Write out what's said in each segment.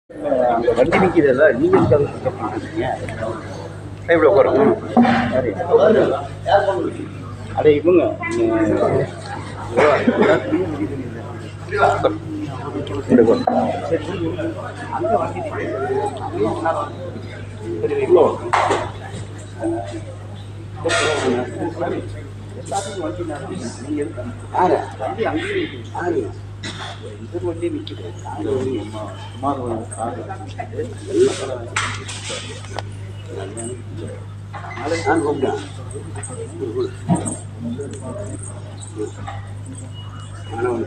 அந்த வண்டி நிற்கிறதா நீங்கள் பண்ணுறீங்க இவ்வளோ குறைக்கும் சரி அடே இவங்க அங்கே வண்டி இவ்வளோ எல்லாத்துக்கும் வண்டி நீங்கள் இருக்காங்க யார் வண்டி அங்கேயே யாரு இது வண்டி நிற்கிது காரு வண்டி சுமார் காரு நான் கூப்பிட்டேன் ஆனால்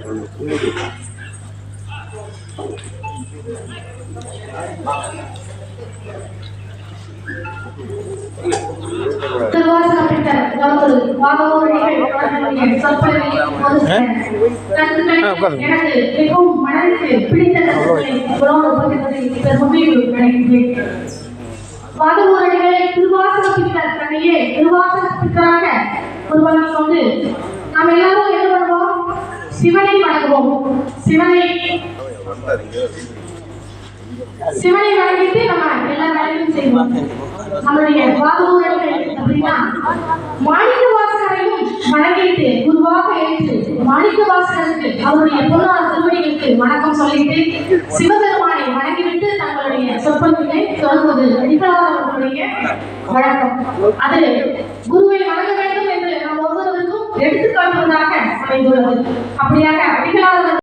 சொல்லணும் சிவனை வணங்குவோம். சிவனை வணங்கிட்டு நம்ம எல்லா வேலையும் செய்வோம். நம்மளுடைய வாதூரர்கள் அப்படின்னா மாணிக்க வாசகரையும் வணங்கிட்டு குருவாக ஏற்று மாணிக்க வாசகருக்கு அவருடைய பொருளாதார திருவடிகளுக்கு வணக்கம் சொல்லிட்டு சிவபெருமானை வணங்கிவிட்டு தங்களுடைய சொற்பொழிவை தொடர்வது அடிப்படையாளர்களுடைய வழக்கம். அது குருவை வணங்க வேண்டும் என்று நாம் ஒவ்வொருவருக்கும் எடுத்துக்காட்டுவதாக அமைந்துள்ளது. அப்படியாக அடிப்படையாளர்கள்